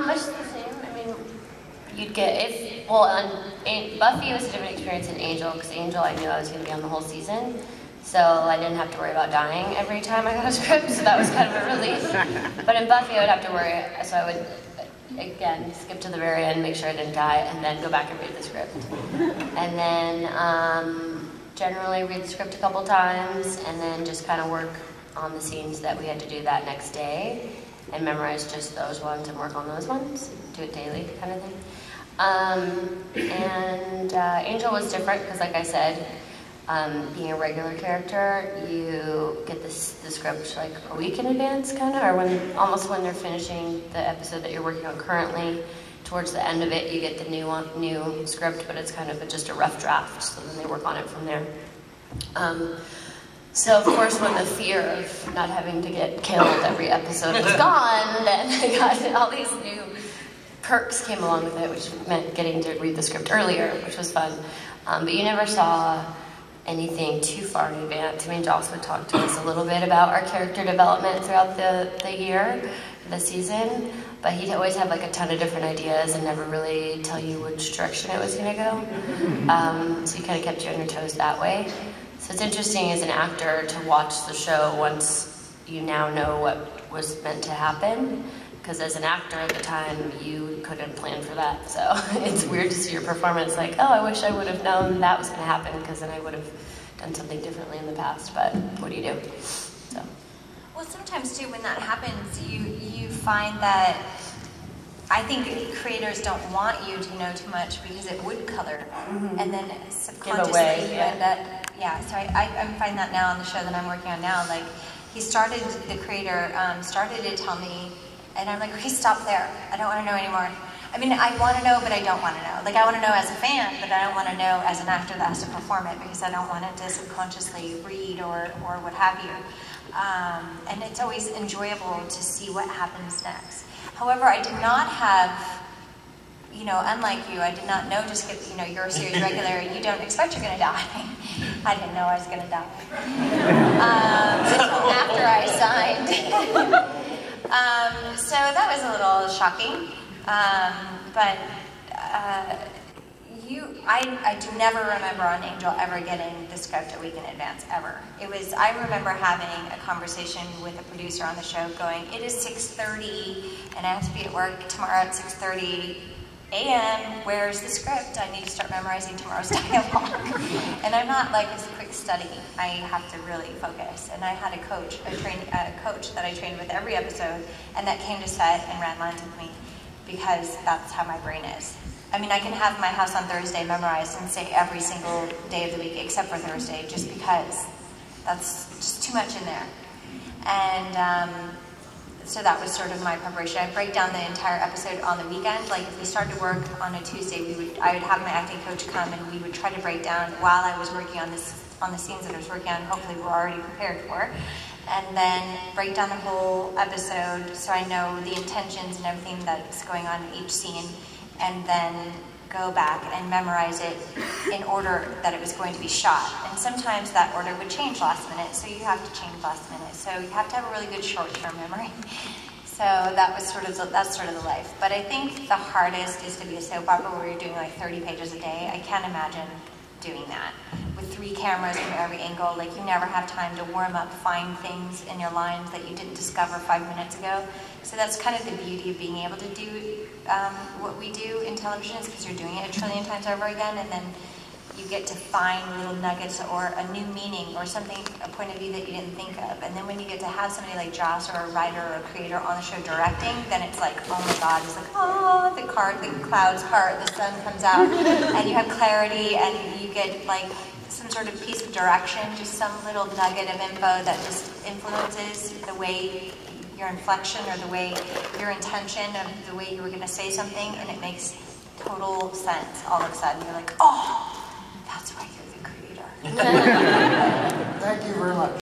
Much the same. I mean, you'd get, Buffy was a different experience than Angel, because Angel I knew I was going to be on the whole season, so I didn't have to worry about dying every time I got a script, so that was kind of a relief. But in Buffy I would have to worry, so I would, again, skip to the very end, make sure I didn't die, and then go back and read the script. And then generally read the script a couple times, and then just kind of work on the scenes that we had to do that next day, and memorize just those ones and work on those ones, do it daily kind of thing. Angel was different because, like I said, being a regular character, you get the script like a week in advance, kind of, or almost when they're finishing the episode that you're working on currently. Towards the end of it, you get the new script, but it's kind of just a rough draft, so then they work on it from there. So of course, when the fear of not having to get killed every episode was gone, then I got all these new perks came along with it, which meant getting to read the script earlier, which was fun. But you never saw anything too far in advance. I mean, Joss would talk to us a little bit about our character development throughout the year, the season, but he'd always have like a ton of different ideas and never really tell you which direction it was going to go. So he kind of kept you on your toes that way. So it's interesting as an actor to watch the show once you now know what was meant to happen, because as an actor at the time, you couldn't plan for that. So it's weird to see your performance like, oh, I wish I would have known that was going to happen, because then I would have done something differently in the past, but what do you do? So. Well, sometimes too, when that happens, you find that I think creators don't want you to know too much because it would color, and then subconsciously you end up, so I find that now on the show that I'm working on now, like, the creator started to tell me, and I'm like, okay, stop there, I don't want to know anymore. I mean, I want to know, but I don't want to know. Like, I want to know as a fan, but I don't want to know as an actor that has to perform it, because I don't want it to subconsciously read or what have you. And it's always enjoyable to see what happens next. However, I did not have, unlike you, I did not know to skip, you're a series regular, you don't expect you're going to die. I didn't know I was going to die. Until after I signed. So that was a little shocking. I do never remember on Angel ever getting the script a week in advance, ever. I remember having a conversation with a producer on the show going, it is 6:30 and I have to be at work tomorrow at 6:30 a.m. Where's the script? I need to start memorizing tomorrow's dialogue. And I'm not like this quick study. I have to really focus. And I had a coach that I trained with every episode, and that came to set and ran lines with me, because that's how my brain is. I mean, I can have my house on Thursday memorized and say every single day of the week except for Thursday, just because that's just too much in there. And so that was sort of my preparation. I break down the entire episode on the weekend. Like, if we started to work on a Tuesday, I would have my acting coach come, and we would try to break down while I was working on the scenes that I was working on. Hopefully, we're already prepared for. And then break down the whole episode so I know the intentions and everything that's going on in each scene, and then go back and memorize it in order that it was going to be shot. And sometimes that order would change last minute, so you have to change last minute. So you have to have a really good short-term memory. So that's sort of the life. But I think the hardest is to be a soap opera where you're doing like 30 pages a day. I can't imagine doing that with 3 cameras from every angle. Like, you never have time to warm up, find things in your lines that you didn't discover 5 minutes ago. So that's kind of the beauty of being able to do what we do in television, is because you're doing it a trillion times over again, and then you get to find little nuggets or a new meaning or something, a point of view that you didn't think of. And then when you get to have somebody like Joss or a writer or a creator on the show directing, then it's like, oh my God, it's like, oh, the clouds part, the sun comes out, and you have clarity, and you get like some sort of piece of direction, just some little nugget of info that just influences the way your inflection or the way your intention of the way you were going to say something, and it makes total sense all of a sudden. You're like, oh, that's why you're the creator. Thank you very much.